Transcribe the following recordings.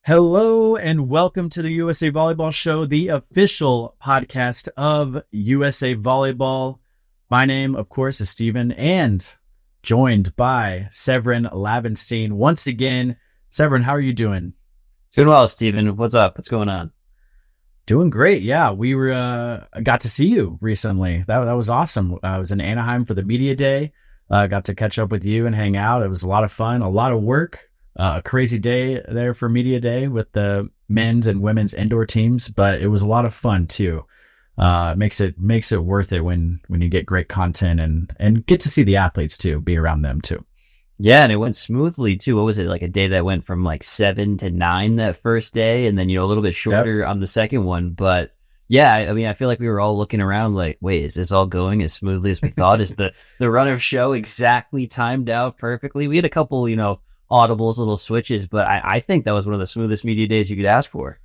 Hello and welcome to the USA Volleyball Show, the official podcast of USA Volleyball. My name, of course, is Steven and joined by Sevrin Lavenstein once again. Sevrin, how are you doing? Doing well, Steven. What's up? What's going on? Doing great. Yeah, we got to see you recently. That was awesome. I was in Anaheim for the media day. Got to catch up with you and hang out. It was a lot of fun, a lot of work. A crazy day there for media day with the men's and women's indoor teams, but it was a lot of fun too. Makes it worth it when you get great content and get to see the athletes too, be around them too. Yeah, and it went smoothly too. What was it, like a day that went from like 7 to 9 that first day, and then a little bit shorter on the second one. But yeah, I mean, I feel like we were all looking around like, wait, is this all going as smoothly as we thought? Is the run of show exactly timed out perfectly? We had a couple, audibles, little switches, but I think that was one of the smoothest media days you could ask for.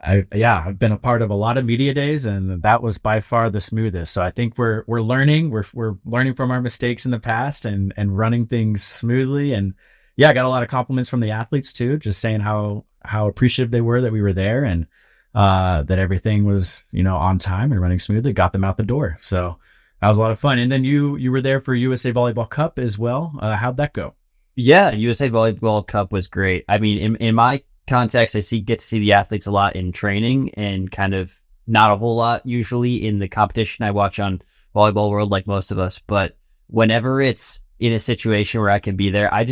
I've been a part of a lot of media days, and that was by far the smoothest. So I think we're learning. We're learning from our mistakes in the past and running things smoothly. And yeah, I got a lot of compliments from the athletes too, just saying how appreciative they were that we were there and that everything was on time and running smoothly. Got them out the door. So that was a lot of fun. And then you were there for USA Volleyball Cup as well. How'd that go? Yeah, USA Volleyball Cup was great. I mean, in my context, get to see the athletes a lot in training and kind of not a whole lot usually in the competition I watch on Volleyball World like most of us. But whenever it's in a situation where I can be there, I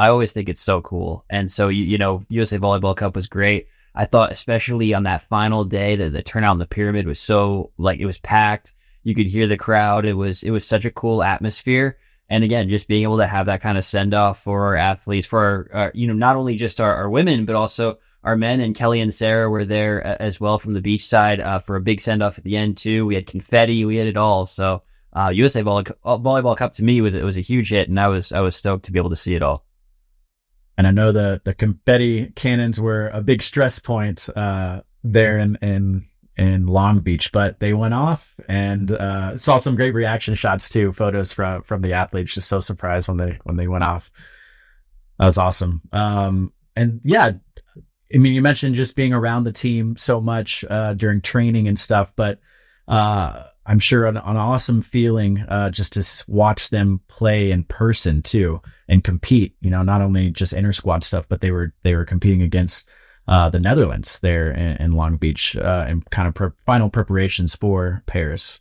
always think it's so cool. And so, USA Volleyball Cup was great. I thought especially on that final day that the turnout in the pyramid was so, it was packed. You could hear the crowd. It was such a cool atmosphere. And again, just being able to have that kind of send off for our athletes, for our not only just our women, but also our men. And Kelly and Sarah were there as well from the beach side for a big send off at the end too. We had confetti, we had it all. So USA Volleyball Cup to me was a huge hit, and I was stoked to be able to see it all. And I know the confetti cannons were a big stress point there in Long Beach, but they went off, and saw some great reaction shots too, photos from the athletes, just so surprised when they went off. That was awesome. And yeah, I mean, you mentioned just being around the team so much during training and stuff, but I'm sure an awesome feeling just to watch them play in person too and compete, not only just inter squad stuff, but they were competing against the Netherlands there in Long Beach and kind of final preparations for Paris.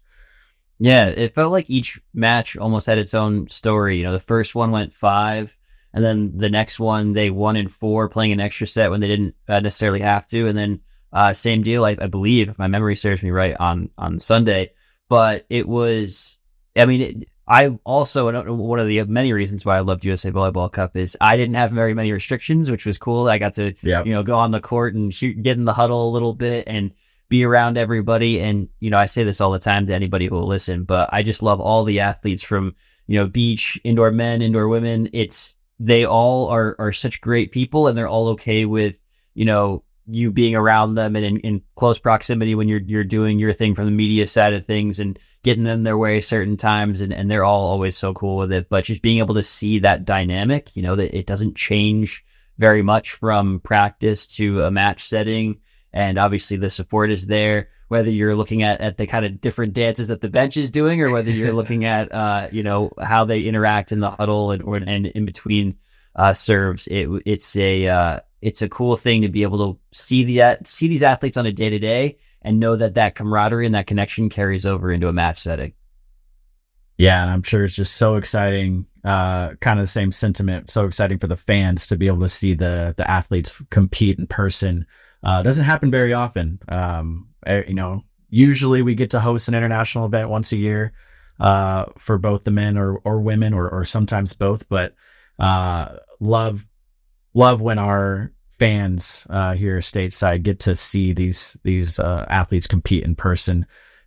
Yeah, it felt like each match almost had its own story. The first one went 5, and then the next one they won in 4, playing an extra set when they didn't necessarily have to. And then same deal, I believe, if my memory serves me right, on Sunday. But it was, I also, one of the many reasons why I loved USA Volleyball Cup is I didn't have very many restrictions, which was cool. I got to, go on the court and get in the huddle a little bit and be around everybody. And, I say this all the time to anybody who will listen, but I just love all the athletes from, beach, indoor men, indoor women. They all are such great people, and they're all okay with, you being around them and in close proximity when you're doing your thing from the media side of things and getting them their way certain times, and they're all always so cool with it. But just being able to see that dynamic, that it doesn't change very much from practice to a match setting, and obviously the support is there, whether you're looking at the kind of different dances that the bench is doing, or whether you're looking at how they interact in the huddle and in between serves. It's a cool thing to be able to see these athletes on a day-to-day and know that camaraderie and that connection carries over into a match setting. Yeah, and I'm sure it's just so exciting, kind of the same sentiment, so exciting for the fans to be able to see the athletes compete in person. Doesn't happen very often. Usually we get to host an international event once a year for both the men or women or sometimes both, but love when our fans here stateside get to see these athletes compete in person,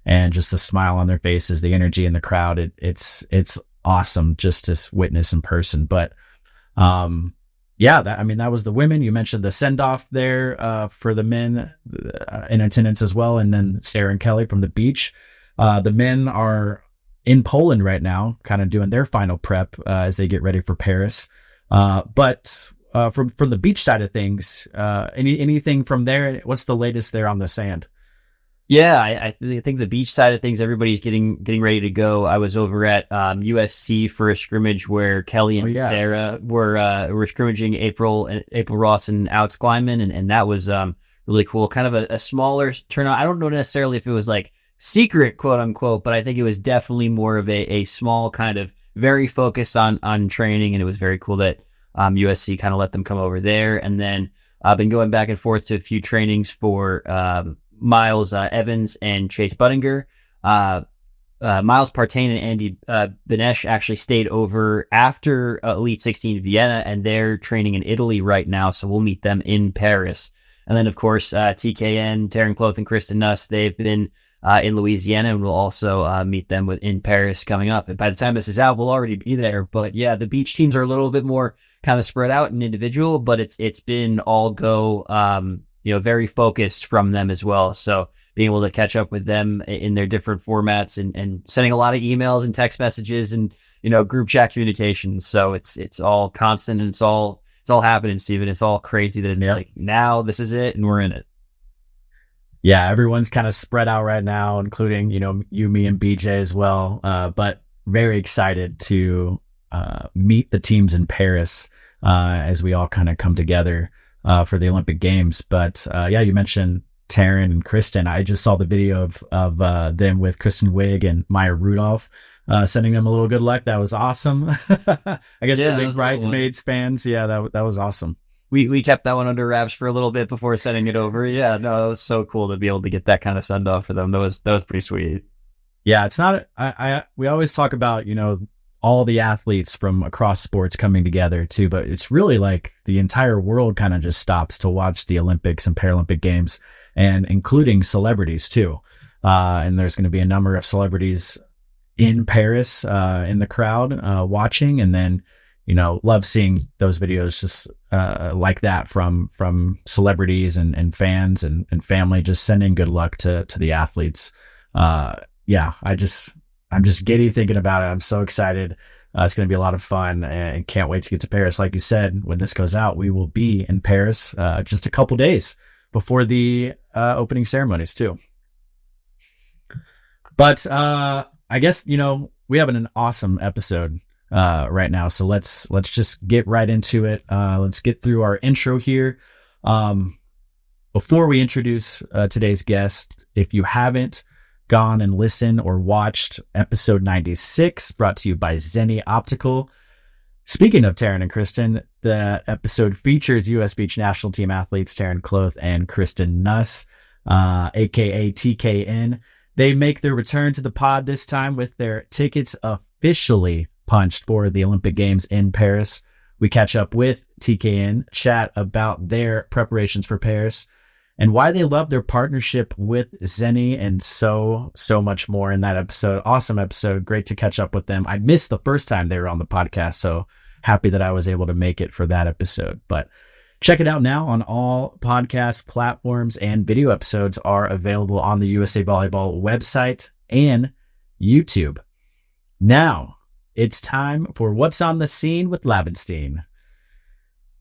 and just the smile on their faces, the energy in the crowd. It's awesome just to witness in person. But that was the women. You mentioned the send off there for the men in attendance as well, and then Sarah and Kelly from the beach. The men are in Poland right now, kind of doing their final prep as they get ready for Paris. But from the beach side of things, anything from there? What's the latest there on the sand? Yeah, I think the beach side of things, everybody's getting ready to go. I was over at USC for a scrimmage where Kelly and Sarah were scrimmaging April Ross and Alex Kleinman, and that was really cool. Kind of a smaller turnout. I don't know necessarily if it was like secret, quote unquote, but I think it was definitely more of a small kind of very focused on training, and it was very cool that USC kind of let them come over there. And then I've been going back and forth to a few trainings for Miles Evans and Chase Budinger. Miles Partain and Andy Benesh actually stayed over after Elite 16 Vienna, and they're training in Italy right now, so we'll meet them in Paris. And then, of course, TKN, Taryn Cloth, and Kristen Nuss, they've been in Louisiana, and we'll also meet them in Paris coming up. And by the time this is out, we'll already be there. But yeah, the beach teams are a little bit more kind of spread out and individual, but it's been all go, very focused from them as well. So being able to catch up with them in their different formats and sending a lot of emails and text messages and, group chat communications. So it's all constant, and it's all happening, Steven. It's all crazy that it's like, now this is it and we're in it. Yeah, everyone's kind of spread out right now, including, you, me, and BJ as well. But very excited to meet the teams in Paris as we all kind of come together for the Olympic Games. But you mentioned Taryn and Kristen. I just saw the video of them with Kristen Wiig and Maya Rudolph sending them a little good luck. That was awesome. I guess the big bridesmaids fans. Yeah, that was awesome. We kept that one under wraps for a little bit before sending it over. Yeah, no, it was so cool to be able to get that kind of send off for them. That was pretty sweet. Yeah, it's not. We always talk about all the athletes from across sports coming together too, but it's really like the entire world kind of just stops to watch the Olympics and Paralympic Games, and including celebrities too. And there's going to be a number of celebrities in Paris in the crowd watching, and then love seeing those videos just like that from celebrities and fans and family, just sending good luck to the athletes. I'm just giddy thinking about it. I'm so excited. It's going to be a lot of fun, and can't wait to get to Paris. Like you said, when this goes out, we will be in Paris just a couple days before the opening ceremonies too. But I guess, we have an awesome episode right now. So let's just get right into it. Let's get through our intro here. Before we introduce today's guest, if you haven't gone and listened or watched episode 96, brought to you by Zenni Optical. Speaking of Taryn and Kristen, the episode features U.S. Beach National Team athletes Taryn Cloth and Kristen Nuss, aka TKN. They make their return to the pod this time with their tickets officially punched for the Olympic Games in Paris. We catch up with TKN, chat about their preparations for Paris, and why they love their partnership with Zenni, and so much more in that episode. Awesome episode. Great to catch up with them. I missed the first time they were on the podcast, so happy that I was able to make it for that episode. But check it out now on all podcast platforms, and video episodes are available on the USA Volleyball website and YouTube. Now, it's time for What's on the Scene with Lavenstein.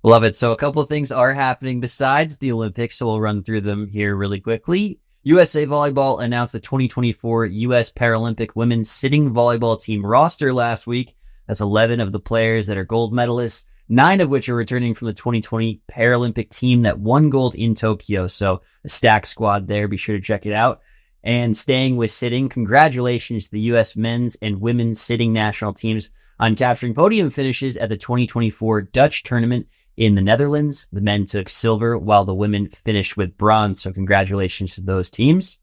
Love it. So a couple of things are happening besides the Olympics, so we'll run through them here really quickly. USA Volleyball announced the 2024 U.S. Paralympic women's sitting volleyball team roster last week. That's 11 of the players that are gold medalists, 9 of which are returning from the 2020 Paralympic team that won gold in Tokyo. So a stacked squad there. Be sure to check it out. And staying with sitting, congratulations to the U.S. men's and women's sitting national teams on capturing podium finishes at the 2024 Dutch tournament in the Netherlands. The men took silver while the women finished with bronze. So congratulations to those teams.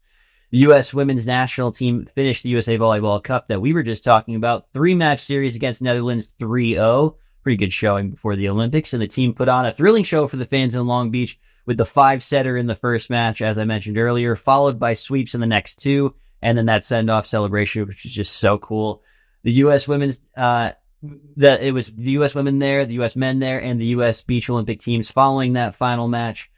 The U.S. women's national team finished the USA Volleyball Cup that we were just talking about. 3-match series against Netherlands 3-0. Pretty good showing before the Olympics. And the team put on a thrilling show for the fans in Long Beach with the 5-setter in the first match, as I mentioned earlier, followed by sweeps in the next 2. And then that send-off celebration, which is just so cool. The U.S. women's, it was the U.S. women there, the U.S. men there, and the U.S. Beach Olympic teams following that final match.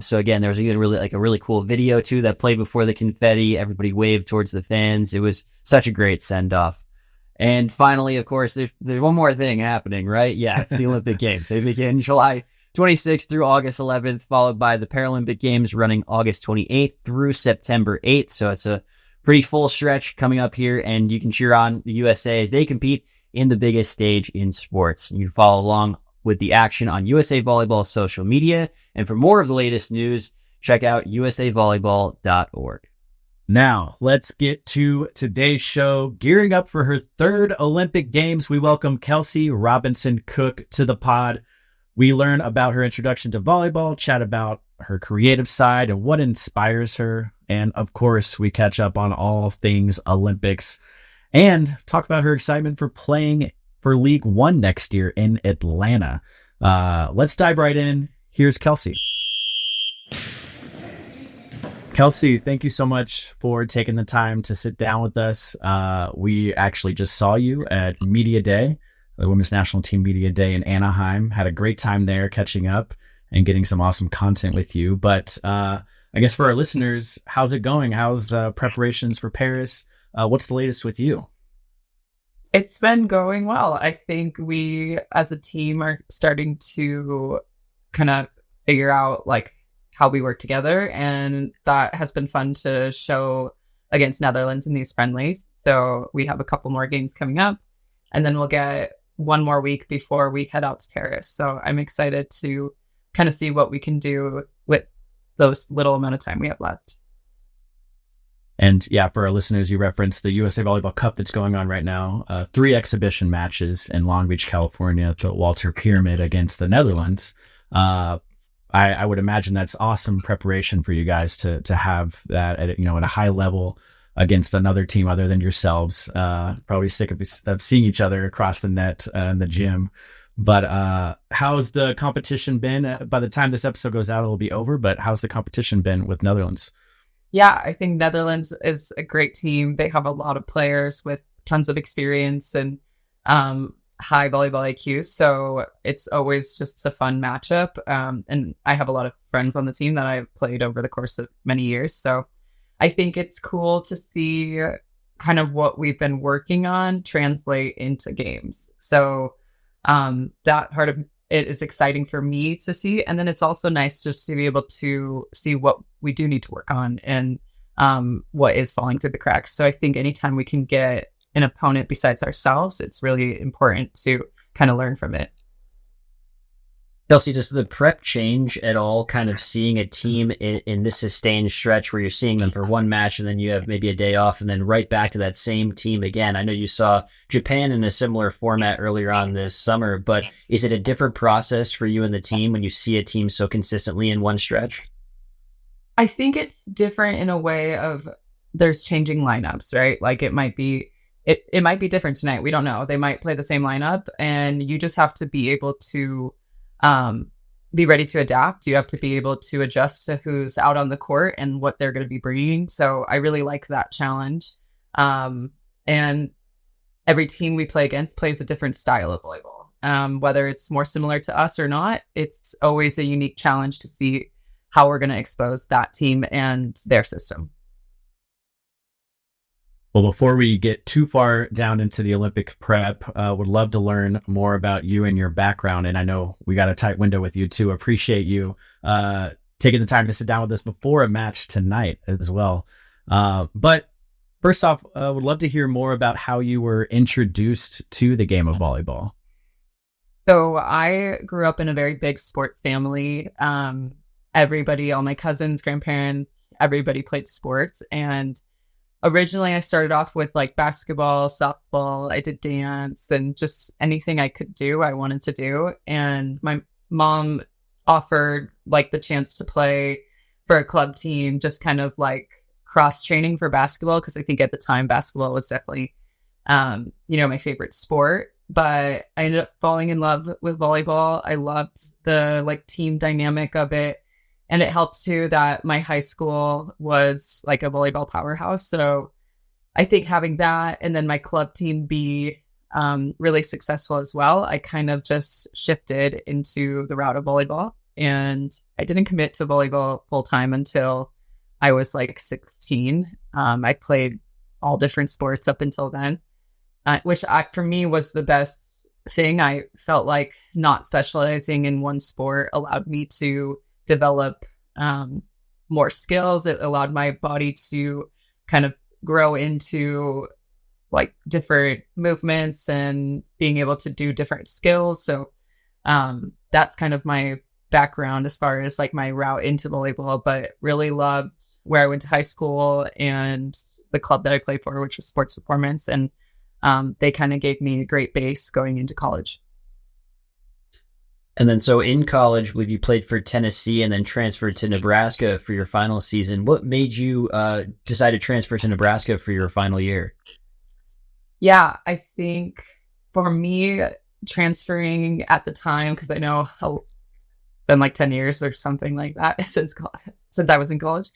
So again, there was even a really cool video too that played before the confetti. Everybody waved towards the fans. It was such a great send off. And finally, of course, there's one more thing happening, right? Yeah, it's the Olympic Games. They begin July 26th through August 11th, followed by the Paralympic Games running August 28th through September 8th. So it's a pretty full stretch coming up here, and you can cheer on the USA as they compete in the biggest stage in sports. You can follow along with the action on USA Volleyball social media. And for more of the latest news, check out usavolleyball.org. Now, let's get to today's show. Gearing up for her third Olympic Games, we welcome Kelsey Robinson Cook to the pod. We learn about her introduction to volleyball, chat about her creative side and what inspires her. And of course, we catch up on all things Olympics and talk about her excitement for playing for League One next year in Atlanta. Let's dive right in. Here's Kelsey. Kelsey, thank you so much for taking the time to sit down with us. We actually just saw you at Media Day, the Women's National Team Media Day in Anaheim. Had a great time there catching up and getting some awesome content with you. But I guess for our listeners, how's it going? How's preparations for Paris? What's the latest with you? It's been going well. I think we as a team are starting to kind of figure out like how we work together, and that has been fun to show against Netherlands in these friendlies. So we have a couple more games coming up, and then we'll get one more week before we head out to Paris. So I'm excited to kind of see what we can do with those little amount of time we have left. And yeah, for our listeners, you referenced the USA Volleyball Cup that's going on right now. 3 exhibition matches in Long Beach, California at the Walter Pyramid against the Netherlands. I would imagine that's awesome preparation for you guys to have that at a high level against another team other than yourselves. Probably sick of seeing each other across the net in the gym. But how's the competition been? By the time this episode goes out, it'll be over. But how's the competition been with Netherlands? Yeah, I think Netherlands is a great team. They have a lot of players with tons of experience and high volleyball IQ. So it's always just a fun matchup. And I have a lot of friends on the team that I've played over the course of many years. So I think it's cool to see kind of what we've been working on translate into games. So that part of it is exciting for me to see. And then it's also nice just to be able to see what we do need to work on and what is falling through the cracks. So I think anytime we can get an opponent besides ourselves, it's really important to kind of learn from it. Kelsey, does the prep change at all, kind of seeing a team in this sustained stretch where you're seeing them for one match and then you have maybe a day off and then right back to that same team again? I know you saw Japan in a similar format earlier on this summer, but is it a different process for you and the team when you see a team so consistently in one stretch? I think it's different in a way of there's changing lineups, right? Like it might be different tonight. We don't know. They might play the same lineup and you just have to be able to be ready to adapt. You have to be able to adjust to who's out on the court and what they're going to be bringing. So I really like that challenge. And every team we play against plays a different style of volleyball. Whether it's more similar to us or not, it's always a unique challenge to see how we're going to expose that team and their system. Well, before we get too far down into the Olympic prep, would love to learn more about you and your background. And I know we got a tight window with you too. Appreciate you taking the time to sit down with us before a match tonight as well. But first off, would love to hear more about how you were introduced to the game of volleyball. So I grew up in a very big sports family. Everybody, all my cousins, grandparents, everybody played sports. And originally, I started off with like basketball, softball. I did dance and just anything I could do, I wanted to do. And my mom offered like the chance to play for a club team, just kind of like cross training for basketball. Cause I think at the time basketball was definitely, my favorite sport, but I ended up falling in love with volleyball. I loved the like team dynamic of it. And it helped too that my high school was like a volleyball powerhouse. So I think having that and then my club team be really successful as well, I kind of just shifted into the route of volleyball. And I didn't commit to volleyball full time until I was like 16. I played all different sports up until then. for me was the best thing. I felt like not specializing in one sport allowed me to develop more skills. It allowed my body to kind of grow into like different movements and being able to do different skills. So that's kind of my background as far as like my route into volleyball, but really loved where I went to high school and the club that I played for, which was Sports Performance. And they kind of gave me a great base going into college. And then so in college, when you played for Tennessee and then transferred to Nebraska for your final season, what made you decide to transfer to Nebraska for your final year? Yeah, I think for me, transferring at the time, because I know it's been like 10 years or something like that since I was in college.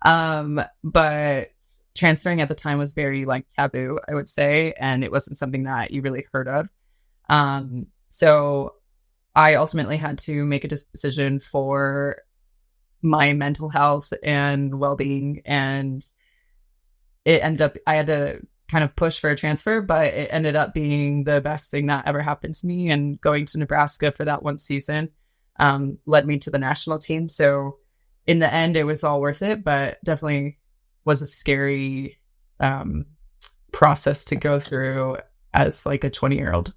But transferring at the time was very like taboo, I would say, and it wasn't something that you really heard of. So I ultimately had to make a decision for my mental health and well-being, and it ended up, I had to kind of push for a transfer, but it ended up being the best thing that ever happened to me. And going to Nebraska for that one season led me to the national team. So in the end, it was all worth it, but definitely was a scary process to go through as like a 20-year-old.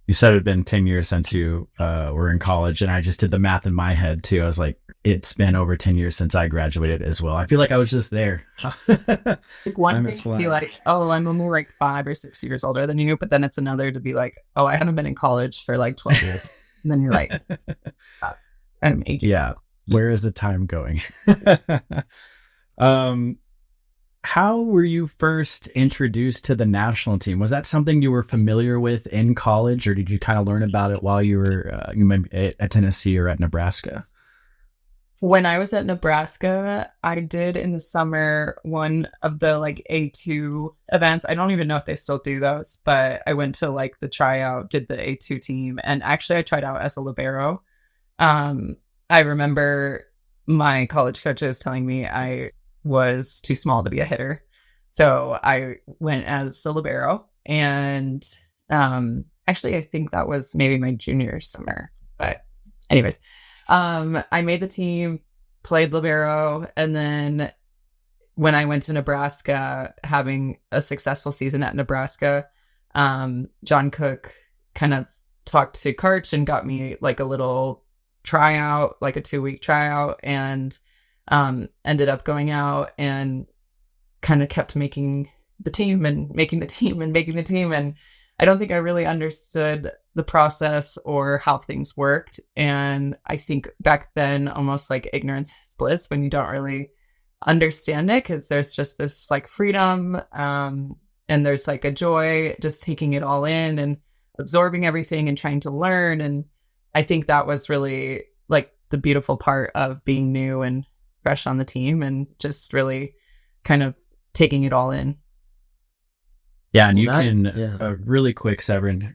You said it had been 10 years since you were in college, and I just did the math in my head too. I was like, it's been over 10 years since I graduated as well. I feel like I was just there. Like one thing to be like, oh, I'm only like 5 or 6 years older than you, but then it's another to be like, oh, I haven't been in college for like 12 years. And then you're like, I'm 18. Yeah. Where is the time going? How were you first introduced to the national team? Was that something you were familiar with in college, or did you kind of learn about it while you were at Tennessee or at Nebraska? When I was at Nebraska, I did in the summer one of the like A2 events. I don't even know if they still do those, but I went to like the tryout, did the A2 team, and actually I tried out as a libero. I remember my college coaches telling me I was too small to be a hitter. So I went as a libero, and actually I think that was maybe my junior summer. But anyways, I made the team, played libero, and then when I went to Nebraska, having a successful season at Nebraska, John Cook kind of talked to Karch and got me like a little tryout, like a 2-week tryout, and ended up going out and kind of kept making the team and making the team and making the team. And I don't think I really understood the process or how things worked. And I think back then, almost like ignorance is bliss when you don't really understand it, because there's just this like freedom and there's like a joy just taking it all in and absorbing everything and trying to learn. And I think that was really like the beautiful part of being new and fresh on the team and just really kind of taking it all in. Yeah, and really quick, Sevrin,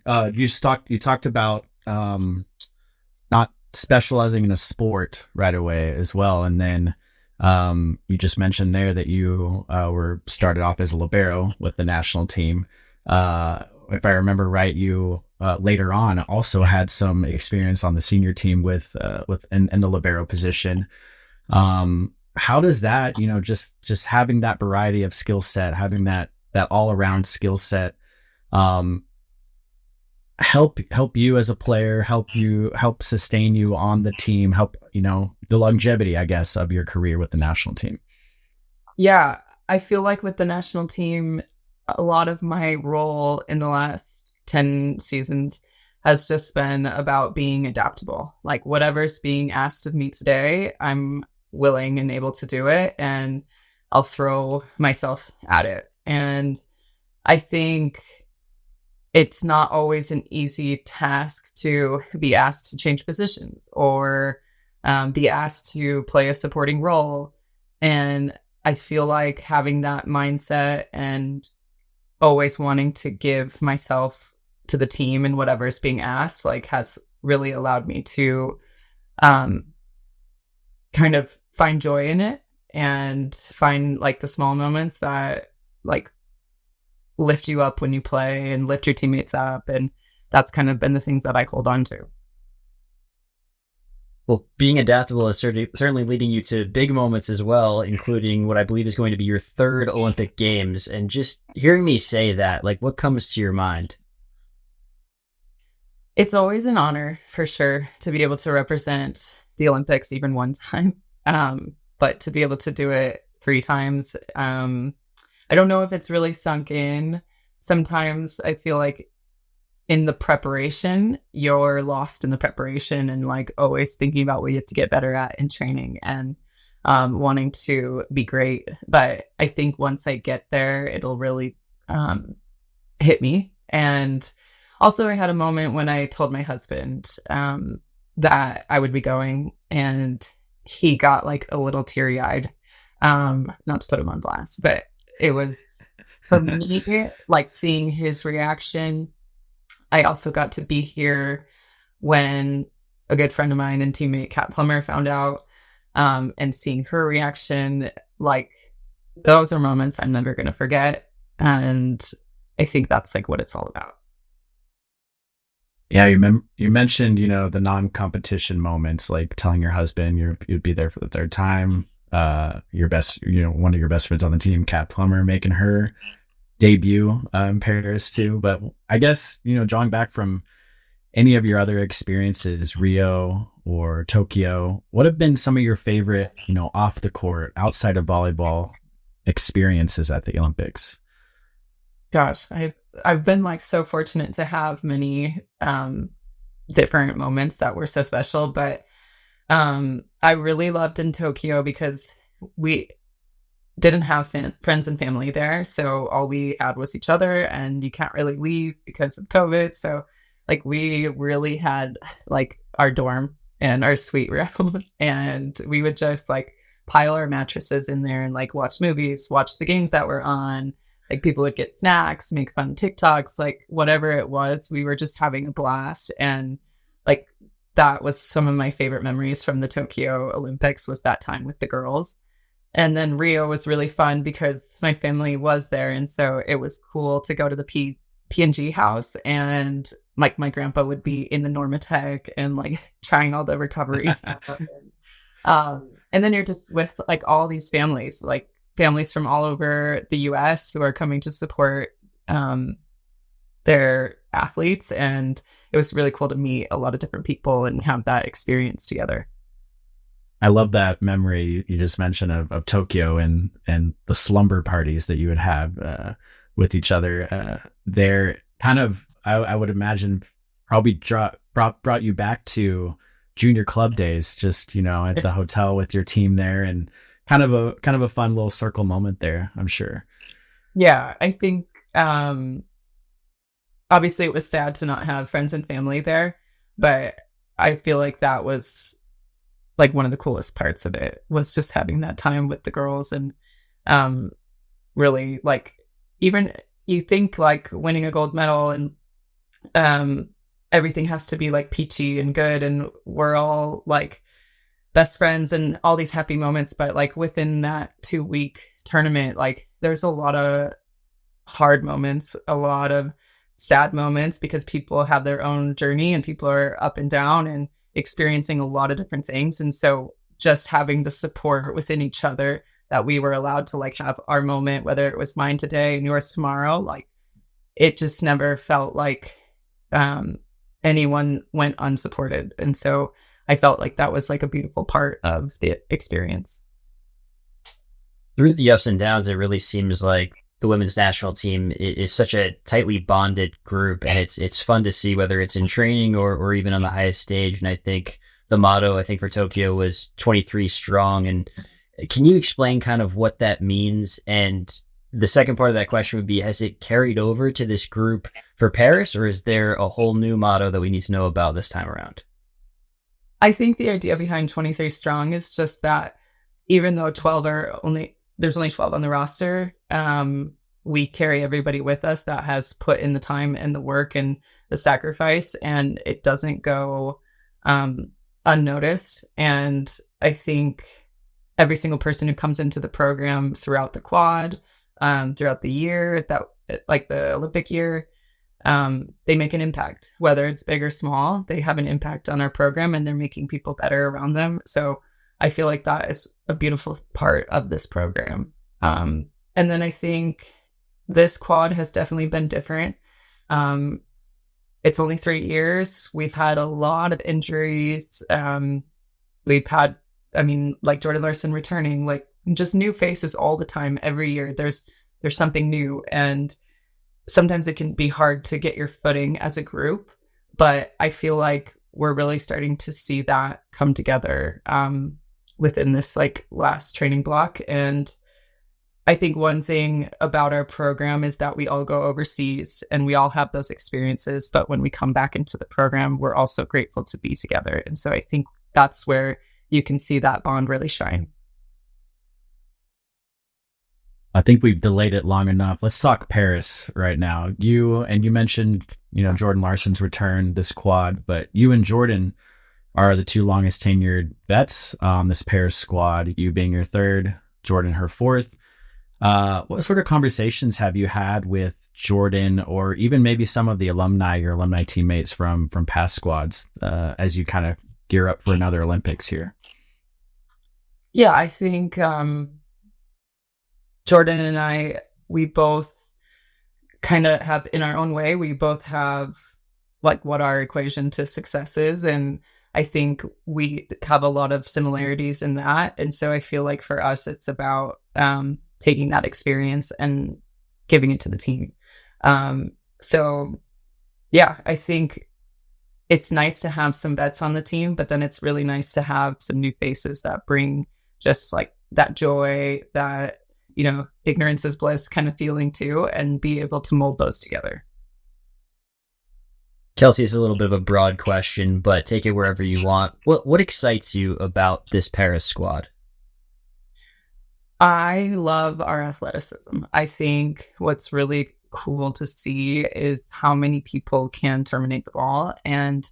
you talked about not specializing in a sport right away as well, and then you just mentioned there that you were started off as a libero with the national team. If I remember right, you later on also had some experience on the senior team with in the libero position. How does that, just having that variety of skill set, having that all around skill set, help you as a player, help sustain you on the team, help, the longevity, I guess, of your career with the national team? Yeah, I feel like with the national team, a lot of my role in the last 10 seasons has just been about being adaptable. Like whatever's being asked of me today, I'm willing and able to do it, and I'll throw myself at it. And I think it's not always an easy task to be asked to change positions or be asked to play a supporting role. And I feel like having that mindset and always wanting to give myself to the team and whatever's being asked, like, has really allowed me to kind of find joy in it and find like the small moments that like lift you up when you play and lift your teammates up. And that's kind of been the things that I hold on to. Well, being adaptable is certainly leading you to big moments as well, including what I believe is going to be your third Olympic Games. And just hearing me say that, like, what comes to your mind? It's always an honor, for sure, to be able to represent the Olympics even one time. But to be able to do it 3 times, I don't know if it's really sunk in. Sometimes I feel like in the preparation, you're lost in the preparation and like always thinking about what you have to get better at in training and wanting to be great. But I think once I get there, it'll really hit me. And also I had a moment when I told my husband that I would be going, and he got like a little teary-eyed, not to put him on blast, but it was for me, like seeing his reaction. I also got to be here when a good friend of mine and teammate Kat Plummer found out, and seeing her reaction. Like, those are moments I'm never going to forget. And I think that's like what it's all about. Yeah, you mentioned, the non-competition moments, like telling your husband you'd be there for the third time. Your best, one of your best friends on the team, Kat Plummer, making her debut in Paris too. But I guess, drawing back from any of your other experiences, Rio or Tokyo, what have been some of your favorite, off the court, outside of volleyball experiences at the Olympics? Gosh, I've been like so fortunate to have many different moments that were so special, but I really loved in Tokyo because we didn't have friends and family there, so all we had was each other, and you can't really leave because of COVID. So like we really had like our dorm and our suite room, and we would just like pile our mattresses in there and like watch movies, watch the games that were on. Like people would get snacks, make fun TikToks, like whatever it was, we were just having a blast. And like that was some of my favorite memories from the Tokyo Olympics, was that time with the girls. And then Rio was really fun because my family was there. And so it was cool to go to the P&G house, and like my grandpa would be in the Normatec and like trying all the recovery stuff. And then you're just with like all these families, like families from all over the U.S. who are coming to support their athletes. And it was really cool to meet a lot of different people and have that experience together. I love that memory you just mentioned of Tokyo and the slumber parties that you would have with each other. They're kind of, I would imagine, probably brought you back to junior club days, just, at the hotel with your team there, and kind of a fun little circle moment there, I'm sure. Yeah, I think obviously it was sad to not have friends and family there, but I feel like that was like one of the coolest parts of it, was just having that time with the girls. And really, like, even you think like winning a gold medal and everything has to be like peachy and good, and we're all like best friends and all these happy moments, but like within that 2-week tournament, like there's a lot of hard moments, a lot of sad moments, because people have their own journey and people are up and down and experiencing a lot of different things. And so just having the support within each other, that we were allowed to like have our moment, whether it was mine today and yours tomorrow, like it just never felt like anyone went unsupported. And so I felt like that was like a beautiful part of the experience. Through the ups and downs, it really seems like the women's national team is such a tightly bonded group, and it's fun to see, whether it's in training or even on the highest stage. And I think the motto, for Tokyo was 23 strong. And can you explain kind of what that means? And the second part of that question would be, has it carried over to this group for Paris, or is there a whole new motto that we need to know about this time around? I think the idea behind 23 strong is just that even though there's only 12 on the roster, we carry everybody with us that has put in the time and the work and the sacrifice, and it doesn't go unnoticed. And I think every single person who comes into the program throughout the quad, throughout the year, that like the Olympic year, they make an impact, whether it's big or small. They have an impact on our program, and they're making people better around them. So I feel like that is a beautiful part of this program. And then I think this quad has definitely been different. It's only 3 years. We've had a lot of injuries. We've had, like Jordan Larson returning, like just new faces all the time. Every year there's something new, and sometimes it can be hard to get your footing as a group, but I feel like we're really starting to see that come together within this like last training block. And I think one thing about our program is that we all go overseas and we all have those experiences, but when we come back into the program, we're also grateful to be together. And so I think that's where you can see that bond really shine. I think we've delayed it long enough. Let's talk Paris right now. You mentioned, Jordan Larson's return this quad, but you and Jordan are the 2 longest tenured vets on this Paris squad, you being your 3rd, Jordan her 4th. What sort of conversations have you had with Jordan, or even maybe some of the your alumni teammates from past squads, as you kind of gear up for another Olympics here? Yeah, I think Jordan and I, we both kind of have, in our own way, we both have like what our equation to success is. And I think we have a lot of similarities in that. And so I feel like for us, it's about taking that experience and giving it to the team. So yeah, I think it's nice to have some vets on the team, but then it's really nice to have some new faces that bring just like that joy, that, ignorance is bliss kind of feeling too, and be able to mold those together. Kelsey, it's a little bit of a broad question, but take it wherever you want. What excites you about this Paris squad? I love our athleticism. I think what's really cool to see is how many people can terminate the ball. And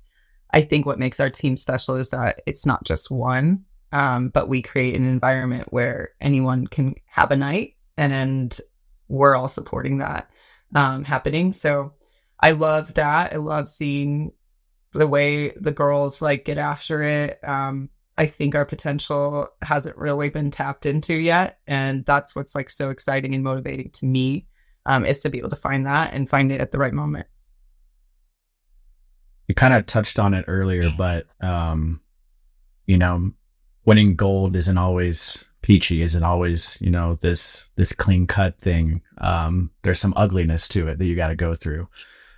I think what makes our team special is that it's not just one, but we create an environment where anyone can have a night, and we're all supporting that happening. So I love that. I love seeing the way the girls like get after it. I think our potential hasn't really been tapped into yet. And that's what's like so exciting and motivating to me, is to be able to find that and find it at the right moment. You kind of touched on it earlier, but, winning gold isn't always peachy, isn't always, this clean cut thing. There's some ugliness to it that you got to go through.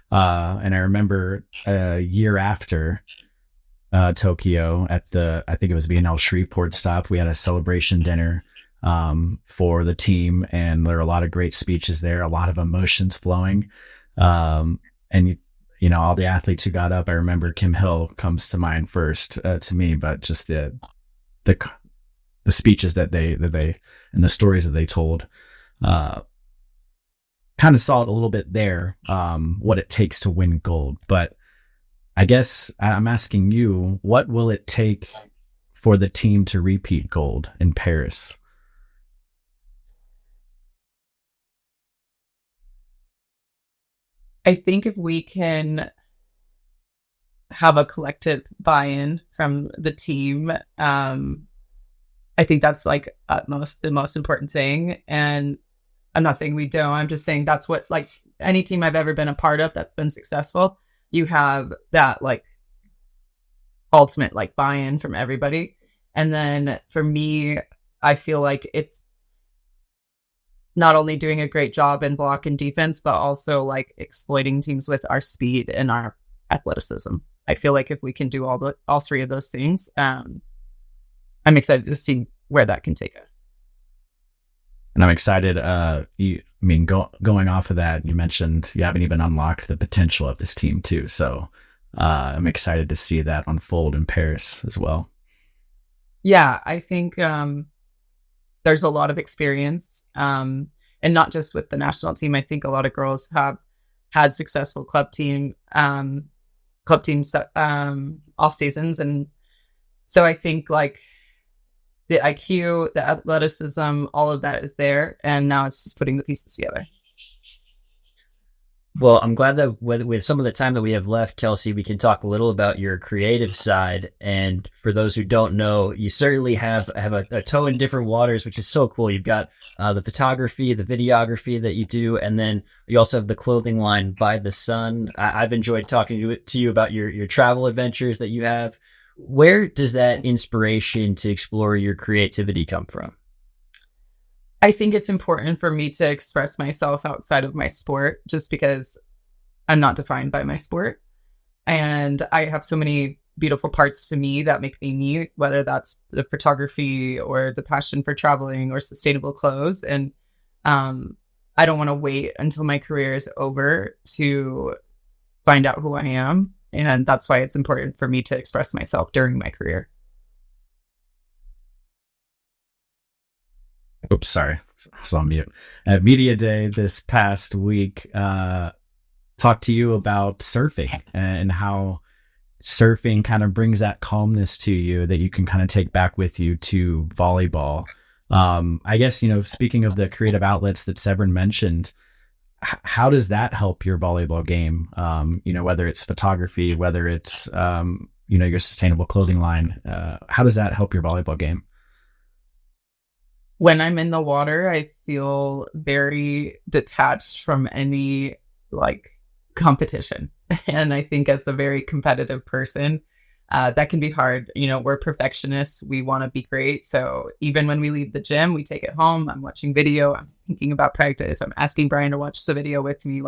And I remember a year after Tokyo I think it was BNL Shreveport stop, we had a celebration dinner for the team, and there were a lot of great speeches there, a lot of emotions flowing. And all the athletes who got up, I remember Kim Hill comes to mind first to me, but just the speeches that they and the stories that they told, kind of saw it a little bit there, what it takes to win gold. But I guess I'm asking you, what will it take for the team to repeat gold in Paris? I think if we can have a collective buy-in from the team, I think that's like the most important thing. And I'm not saying we don't, I'm just saying that's what, like, any team I've ever been a part of that's been successful, you have that like ultimate like buy-in from everybody. And then for me, I feel like it's not only doing a great job in block and defense, but also like exploiting teams with our speed and our athleticism. I feel like if we can do all 3 of those things, I'm excited to see where that can take us. And I'm excited. Going off of that, you mentioned you haven't even unlocked the potential of this team too. So I'm excited to see that unfold in Paris as well. Yeah, I think there's a lot of experience, and not just with the national team. I think a lot of girls have had successful club teams off seasons, and so I think like the IQ, the athleticism, all of that is there, and now it's just putting the pieces together. Well, I'm glad that with some of the time that we have left, Kelsey, we can talk a little about your creative side. And for those who don't know, you certainly have a toe in different waters, which is so cool. You've got the photography, the videography that you do, and then you also have the clothing line By the Sun. I've enjoyed talking to you about your travel adventures that you have. Where does that inspiration to explore your creativity come from? I think it's important for me to express myself outside of my sport just because I'm not defined by my sport. And I have so many beautiful parts to me that make me me, whether that's the photography or the passion for traveling or sustainable clothes. And I don't want to wait until my career is over to find out who I am. And that's why it's important for me to express myself during my career. Oops, sorry. I was on mute. At Media Day this past week, talked to you about surfing and how surfing kind of brings that calmness to you that you can kind of take back with you to volleyball. I guess, speaking of the creative outlets that Sevrin mentioned, how does that help your volleyball game? Whether it's photography, whether it's, your sustainable clothing line, how does that help your volleyball game? When I'm in the water, I feel very detached from any competition. And I think as a very competitive person, that can be hard. We're perfectionists. We want to be great. So even when we leave the gym, we take it home. I'm watching video. I'm thinking about practice. I'm asking Brian to watch the video with me.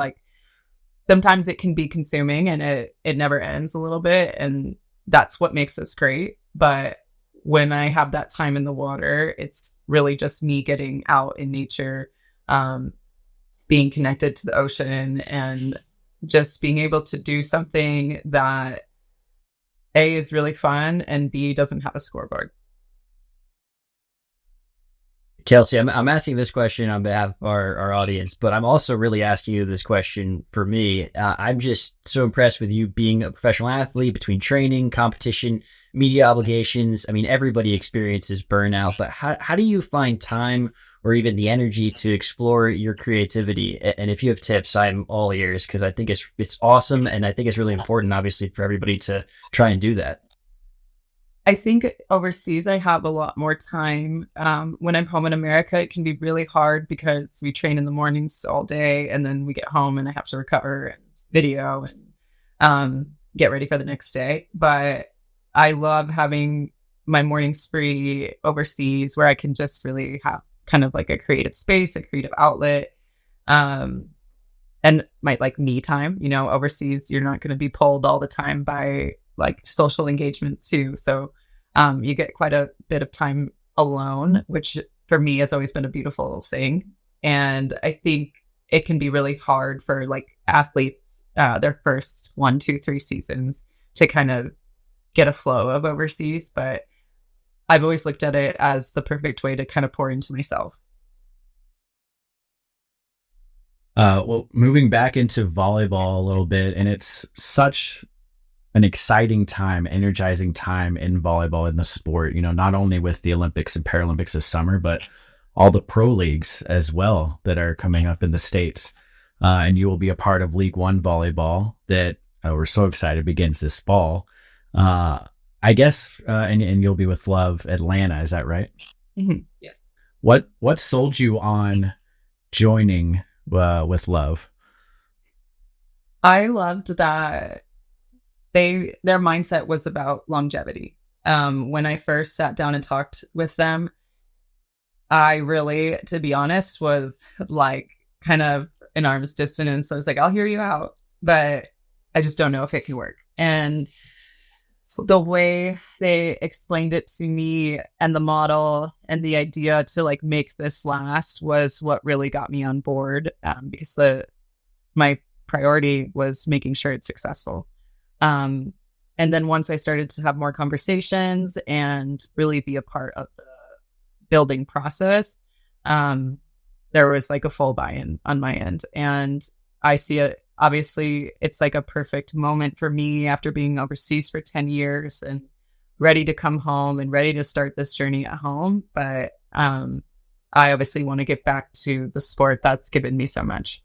Sometimes it can be consuming and it never ends a little bit. And that's what makes us great. But when I have that time in the water, it's really just me getting out in nature, being connected to the ocean, and just being able to do something that A, is really fun, and B, doesn't have a scoreboard. Kelsey, I'm asking this question on behalf of our audience, but I'm also really asking you this question for me. I'm just so impressed with you being a professional athlete, between training, competition, media obligations. I mean, everybody experiences burnout, but how do you find time or even the energy to explore your creativity? And if you have tips, I'm all ears, because I think it's awesome. And I think it's really important, obviously, for everybody to try and do that. I think overseas, I have a lot more time. When I'm home in America, it can be really hard because we train in the mornings all day, and then we get home and I have to recover and video and get ready for the next day. But I love having my mornings free overseas where I can just really have kind of like a creative space, a creative outlet, and my me time. Overseas, you're not going to be pulled all the time by social engagements too. So you get quite a bit of time alone, which for me has always been a beautiful thing. And I think it can be really hard for athletes, their first 1, 2, 3 seasons to kind of get a flow of overseas. But I've always looked at it as the perfect way to kind of pour into myself. Well, moving back into volleyball a little bit, and it's such an exciting time, energizing time in volleyball, in the sport, not only with the Olympics and Paralympics this summer, but all the pro leagues as well that are coming up in the States. And you will be a part of League One Volleyball that we're so excited begins this fall. I guess, and you'll be with Love Atlanta. Is that right? Mm-hmm. Yes. What sold you on joining with Love? I loved that their mindset was about longevity. When I first sat down and talked with them, I really, to be honest, was kind of an arm's distance. So I was like, I'll hear you out, but I just don't know if it can work. And the way they explained it to me and the model and the idea to make this last was what really got me on board, because my priority was making sure it's successful. And then once I started to have more conversations and really be a part of the building process, there was a full buy-in on my end. And I see it, obviously, it's a perfect moment for me after being overseas for 10 years and ready to come home and ready to start this journey at home. But I obviously want to get back to the sport that's given me so much.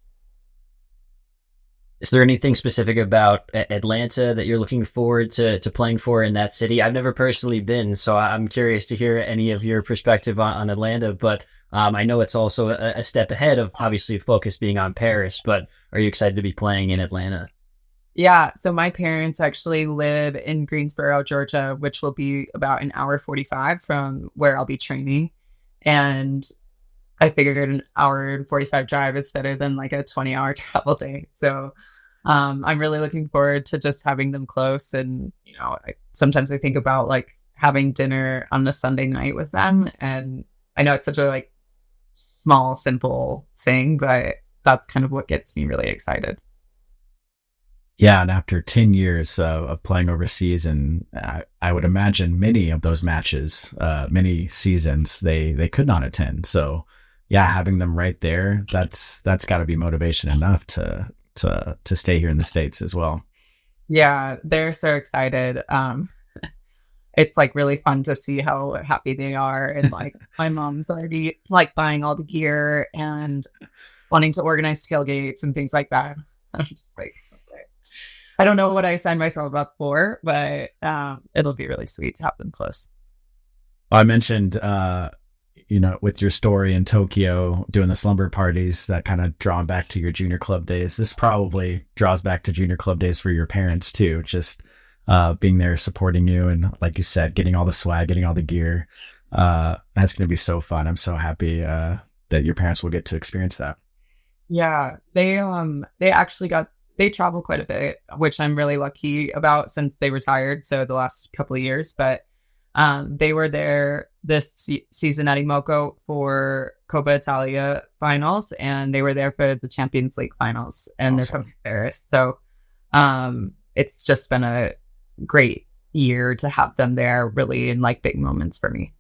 Is there anything specific about Atlanta that you're looking forward to playing for in that city? I've never personally been, so I'm curious to hear any of your perspective on Atlanta, but I know it's also a step ahead of obviously focus being on Paris, but are you excited to be playing in Atlanta? Yeah, so my parents actually live in Greensboro, Georgia, which will be about an hour 45 from where I'll be training. And I figured an hour and 45 drive is better than like a 20-hour travel day. So I'm really looking forward to just having them close. And, sometimes I think about like having dinner on a Sunday night with them. And I know it's such a like small, simple thing, but that's kind of what gets me really excited. Yeah, and after 10 years of playing overseas, and I would imagine many of those matches, many seasons, they could not attend. So, yeah, having them right there, that's got to be motivation enough to stay here in the States as well. Yeah, they're so excited. It's like really fun to see how happy they are, and like my mom's already like buying all the gear and wanting to organize tailgates and things like that. I'm just like, okay. I don't know what I signed myself up for, but it'll be really sweet to have them close. I mentioned, with your story in Tokyo, doing the slumber parties, that kind of drawn back to your junior club days. This probably draws back to junior club days for your parents too, just being there supporting you. And like you said, getting all the swag, getting all the gear. That's going to be so fun. I'm so happy that your parents will get to experience that. Yeah, they travel quite a bit, which I'm really lucky about since they retired. So the last couple of years, but they were there this season at Imoco for Coppa Italia finals, and they were there for the Champions League finals, and Awesome. They're coming to Paris. So it's just been a great year to have them there, really in like big moments for me.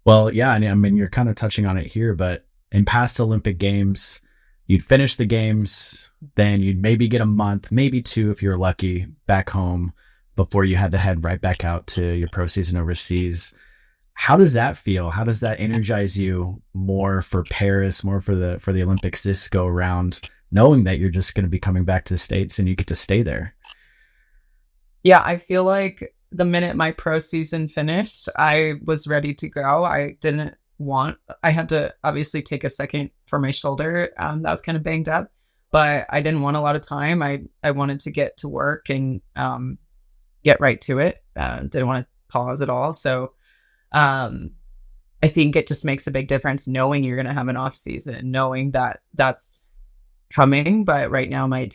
Well, yeah, I mean, you're kind of touching on it here, but in past Olympic Games, you'd finish the games, then you'd maybe get a month, maybe two if you're lucky, back home before you had to head right back out to your pro season overseas. How does that feel? How does that energize you more for Paris, more for the Olympics this go around, knowing that you're just going to be coming back to the States and you get to stay there? Yeah, I feel like the minute my pro season finished, I was ready to go. I had to obviously take a second for my shoulder. That was kind of banged up, but I didn't want a lot of time. I wanted to get to work and get right to it. Didn't want to pause at all. So I think it just makes a big difference knowing you're going to have an off season, knowing that that's coming. But right now, my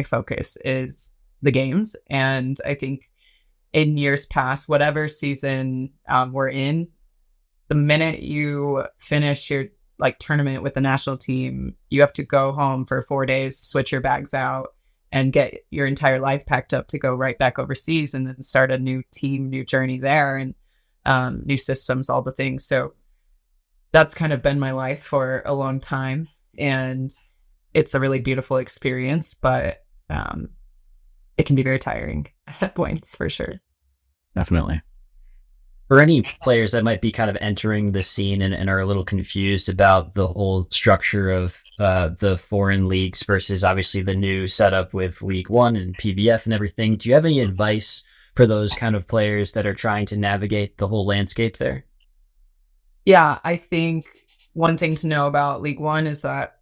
focus is the games. And I think in years past, whatever season we're in, the minute you finish your like tournament with the national team, you have to go home for 4 days, switch your bags out, and get your entire life packed up to go right back overseas and then start a new team, new journey there, and new systems, all the things. So that's kind of been my life for a long time. And it's a really beautiful experience, but it can be very tiring at points for sure. Definitely. For any players that might be kind of entering the scene and are a little confused about the whole structure of the foreign leagues versus obviously the new setup with League One and PBF and everything, do you have any advice for those kind of players that are trying to navigate the whole landscape there? Yeah, I think one thing to know about League One is that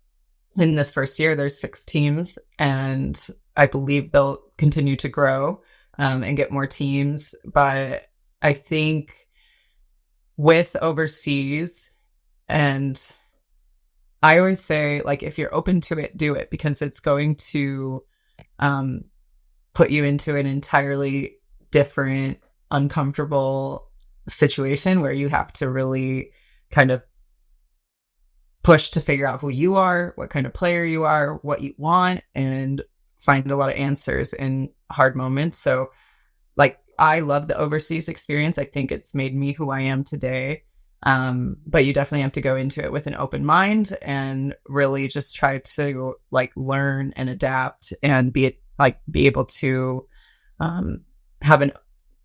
in this first year, there's 6 teams, and I believe they'll continue to grow and get more teams. But I think with overseas, and I always say, like, if you're open to it, do it, because it's going to put you into an entirely different, uncomfortable situation where you have to really kind of push to figure out who you are, what kind of player you are, what you want, and find a lot of answers in hard moments. So, like, I love the overseas experience. I think it's made me who I am today. But you definitely have to go into it with an open mind and really just try to like learn and adapt and be able to have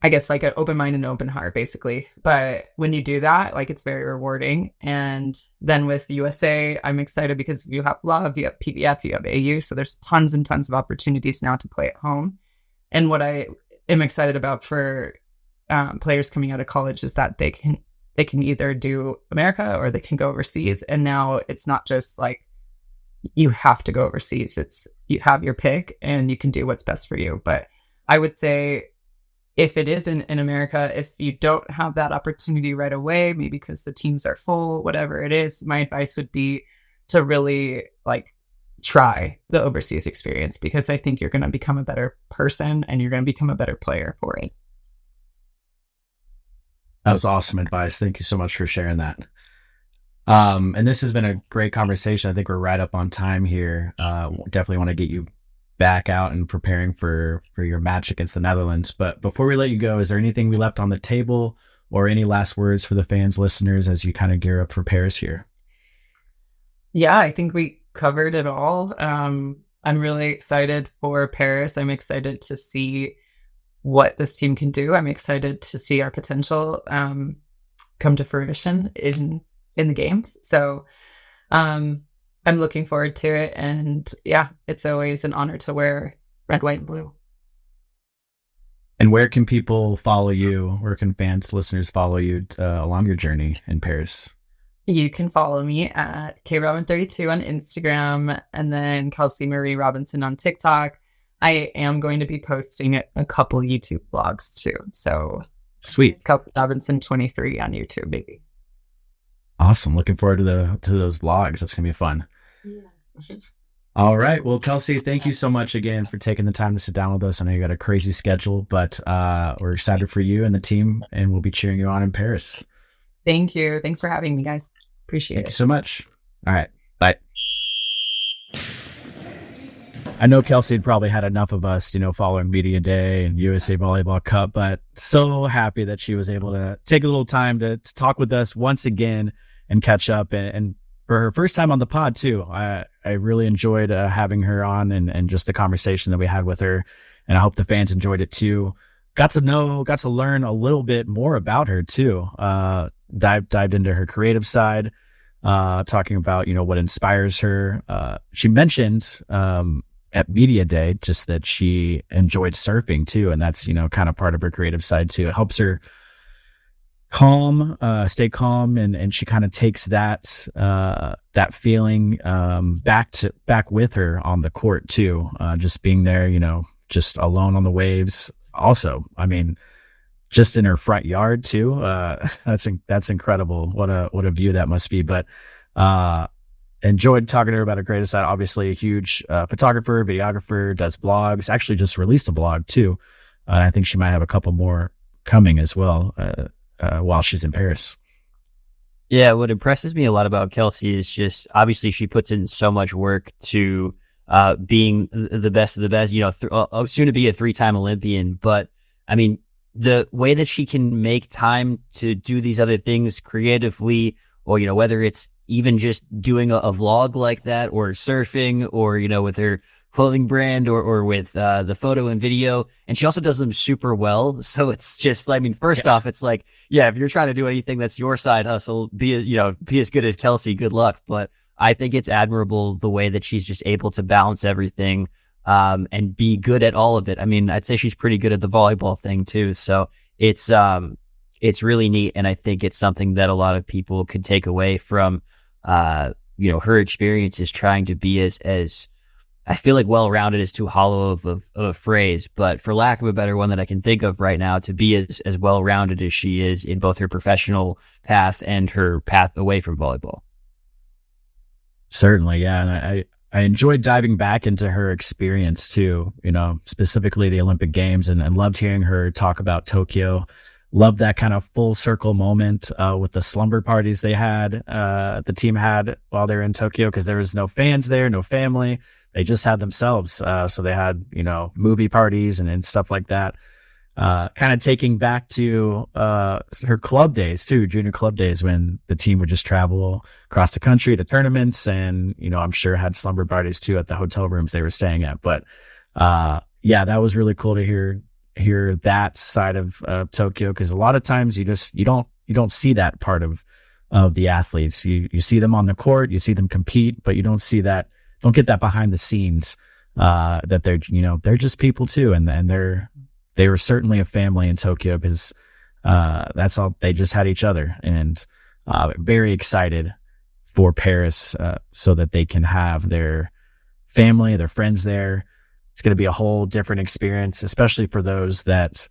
I guess like an open mind and open heart, basically. But when you do that, like it's very rewarding. And then with USA, I'm excited because you have Love, you have PVF, you have AU. So there's tons and tons of opportunities now to play at home. And what I am excited about for players coming out of college is that they can either do America or they can go overseas. And now it's not just like you have to go overseas. It's you have your pick and you can do what's best for you. But I would say if it is in America, if you don't have that opportunity right away, maybe because the teams are full, whatever it is, my advice would be to really like try the overseas experience, because I think you're going to become a better person and you're going to become a better player for it. That was awesome advice. Thank you so much for sharing that. And this has been a great conversation. I think we're right up on time here. Definitely want to get you back out and preparing for your match against the Netherlands. But before we let you go, is there anything we left on the table or any last words for the fans, listeners, as you kind of gear up for Paris here? Yeah, I think we covered it all. I'm really excited for Paris. I'm excited to see what this team can do. I'm excited to see our potential come to fruition in the games. So I'm looking forward to it. And yeah, it's always an honor to wear red, white, and blue. And where can people follow you? Where can fans, listeners follow you along your journey in Paris? You can follow me at krobin32 on Instagram, and then Kelsey Marie Robinson on TikTok. I am going to be posting a couple YouTube vlogs too. So sweet. Kelsey Robinson 23 on YouTube, baby. Awesome. Looking forward to those vlogs. That's gonna be fun. Yeah. All right. Well, Kelsey, thank you so much again for taking the time to sit down with us. I know you got a crazy schedule, but we're excited for you and the team, and we'll be cheering you on in Paris. Thank you. Thanks for having me, guys. Appreciate it. Thank you so much. All right. Bye. I know Kelsey had probably had enough of us, following Media Day and USA Volleyball Cup, but so happy that she was able to take a little time to talk with us once again and catch up. And for her first time on the pod too, I really enjoyed having her on and just the conversation that we had with her. And I hope the fans enjoyed it too. Got to learn a little bit more about her too. Dived into her creative side, talking about, what inspires her. She mentioned, at Media Day, just that she enjoyed surfing too. And that's, kind of part of her creative side too. It helps her stay calm. And she kind of takes that feeling, back with her on the court too. Just being there, just alone on the waves. Also, I mean, just in her front yard too. That's incredible. What a view that must be. But, enjoyed talking to her about her creative side. Obviously a huge photographer, videographer, does blogs, actually just released a blog too. I think she might have a couple more coming as well while she's in Paris. Yeah, what impresses me a lot about Kelsey is just, obviously she puts in so much work to being the best of the best, soon to be a 3-time Olympian. But I mean, the way that she can make time to do these other things creatively, or, whether it's even just doing a vlog like that, or surfing, or, with her clothing brand, or with the photo and video. And she also does them super well. So it's just, first off, it's like, yeah, if you're trying to do anything that's your side hustle, be as good as Kelsey, good luck. But I think it's admirable the way that she's just able to balance everything, and be good at all of it. I mean, I'd say she's pretty good at the volleyball thing too. So it's really neat. And I think it's something that a lot of people could take away from, her experience is trying to be as I feel like well-rounded is too hollow of a phrase, but for lack of a better one that I can think of right now, to be as well-rounded as she is in both her professional path and her path away from volleyball. Certainly. Yeah. And I enjoyed diving back into her experience too, specifically the Olympic Games, and loved hearing her talk about Tokyo. Love that kind of full circle moment with the slumber parties the team had while they were in Tokyo, because there was no fans there, no family. They just had themselves. So they had, movie parties and stuff like that. Kind of taking back to her club days too, junior club days, when the team would just travel across the country to tournaments, and, I'm sure had slumber parties too at the hotel rooms they were staying at. But yeah, that was really cool to hear hear that side of Tokyo, because a lot of times you don't see that part of the athletes. You see them on the court, you see them compete, but you don't get that behind the scenes, that they're just people too. And they were certainly a family in Tokyo, because that's all, they just had each other, and very excited for Paris, so that they can have their family, their friends there. It's going to be a whole different experience, especially for those that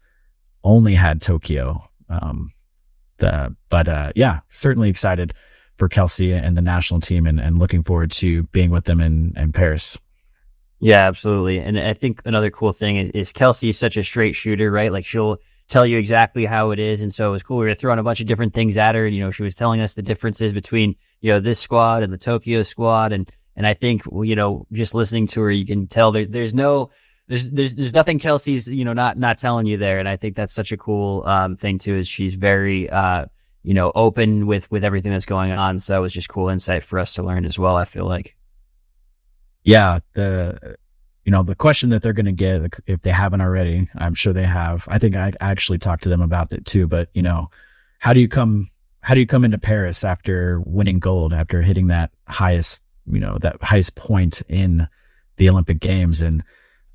only had Tokyo. Certainly excited for Kelsey and the national team, and looking forward to being with them in Paris. Yeah, absolutely. And I think another cool thing is Kelsey is such a straight shooter, right? Like, she'll tell you exactly how it is. And so it was cool. We were throwing a bunch of different things at her, and, she was telling us the differences between, this squad and the Tokyo squad. And I think, just listening to her, you can tell there's nothing Kelsey's, not telling you there. And I think that's such a cool thing too, is she's very, open with everything that's going on. So it was just cool insight for us to learn as well, I feel like. Yeah. The question that they're going to get, if they haven't already, I'm sure they have. I think I actually talked to them about it too, but how do you come into Paris after winning gold, after hitting that highest point in the Olympic Games? And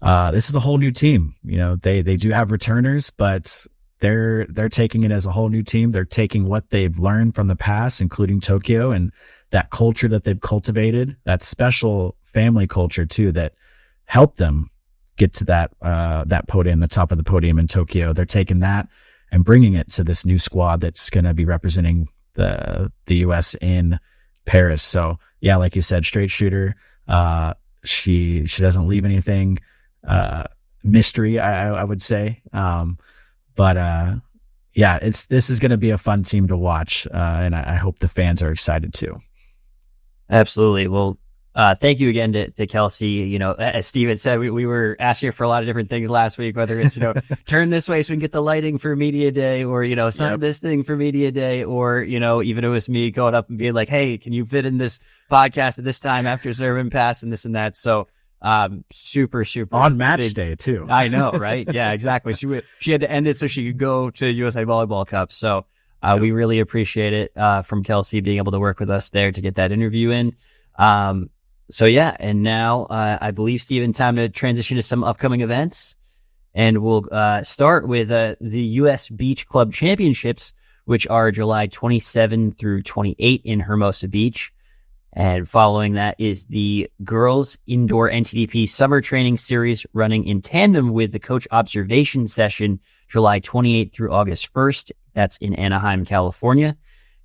this is a whole new team. They do have returners, but they're taking it as a whole new team. They're taking what they've learned from the past, including Tokyo, and that culture that they've cultivated, that special family culture too, that helped them get to that podium, the top of the podium in Tokyo. They're taking that and bringing it to this new squad that's going to be representing the U.S. in Paris. So yeah, like you said, straight shooter. She doesn't leave anything mystery, I would say. This is going to be a fun team to watch, and I hope the fans are excited too. Absolutely. Well, thank you again to Kelsey. As Steven said, we were asking her for a lot of different things last week, whether it's, turn this way so we can get the lighting for media day, or, sign this thing for media day, or, even it was me going up and being like, hey, can you fit in this podcast at this time after Sevrin pass and this and that? So, super on match day too. I know, right? Yeah, exactly. She had to end it so she could go to USA Volleyball Cup. So, we really appreciate it, from Kelsey being able to work with us there to get that interview in. And now I believe, Steven, time to transition to some upcoming events. And we'll start with the U.S. Beach Club Championships, which are July 27 through 28 in Hermosa Beach. And following that is the Girls Indoor NTDP Summer Training Series, running in tandem with the Coach Observation Session, July 28th through August 1st. That's in Anaheim, California.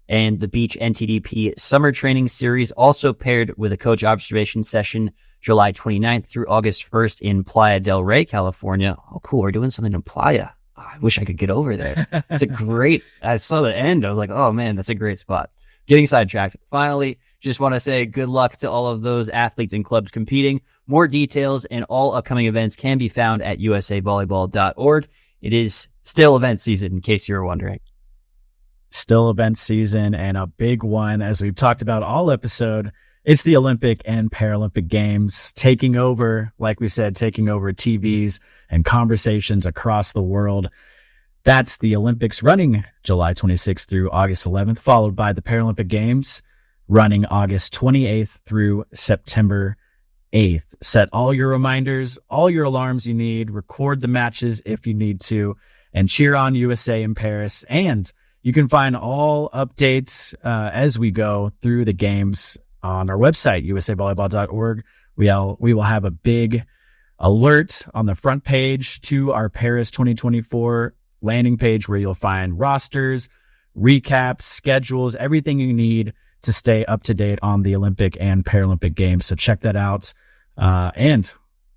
And the Beach NTDP Summer Training Series, also paired with a Coach Observation Session, July 29th through August 1st in Playa del Rey, California. Oh, cool. We're doing something in Playa. Oh, I wish I could get over there. I saw the end. I was like, oh man, that's a great spot. Getting sidetracked. Finally, just want to say good luck to all of those athletes and clubs competing. More details and all upcoming events can be found at usavolleyball.org. It is still event season, in case you were wondering. Still event season, and a big one, as we've talked about all episode. It's the Olympic and Paralympic Games taking over TVs and conversations across the world. That's the Olympics running July 26th through August 11th, followed by the Paralympic Games running August 28th through September 8th. Set all your reminders, all your alarms you need, record the matches if you need to, and cheer on USA in Paris. And you can find all updates as we go through the games on our website, usavolleyball.org. We will have a big alert on the front page to our Paris 2024 landing page, where you'll find rosters, recaps, schedules, everything you need to stay up to date on the Olympic and Paralympic Games. So check that out, and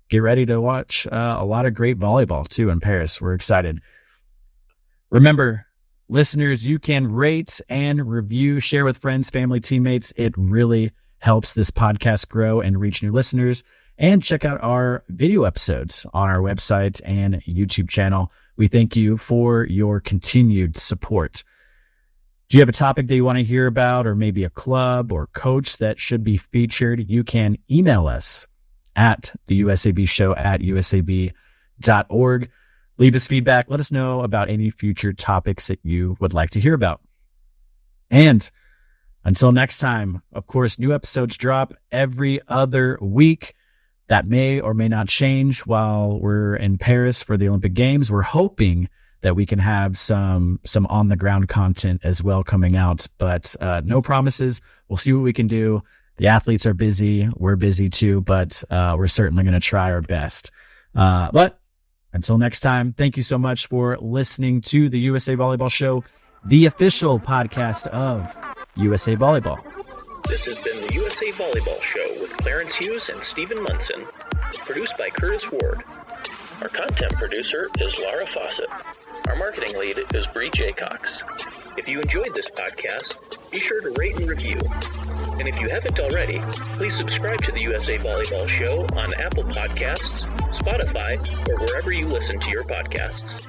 get ready to watch a lot of great volleyball too in Paris. We're excited. Remember, listeners, you can rate and review, share with friends, family, teammates. It really helps this podcast grow and reach new listeners. And check out our video episodes on our website and YouTube channel. We thank you for your continued support. Do you have a topic that you want to hear about, or maybe a club or coach that should be featured? You can email us at the USAB show at usab.org. leave us feedback. Let us know about any future topics that you would like to hear about. And until next time, of course, new episodes drop every other week. That may or may not change while we're in Paris for the Olympic Games. We're hoping that we can have some on the ground content as well coming out, but no promises. We'll see what we can do. The athletes are busy. We're busy too, but we're certainly going to try our best. But until next time, thank you so much for listening to the USA Volleyball Show, the official podcast of USA Volleyball. This has been the USA Volleyball Show with Clarence Hughes and Stephen Munson, produced by Curtis Ward. Our content producer is Laura Fawcett. Our marketing lead is Bree Jaycox. If you enjoyed this podcast, be sure to rate and review. And if you haven't already, please subscribe to the USA Volleyball Show on Apple Podcasts, Spotify, or wherever you listen to your podcasts.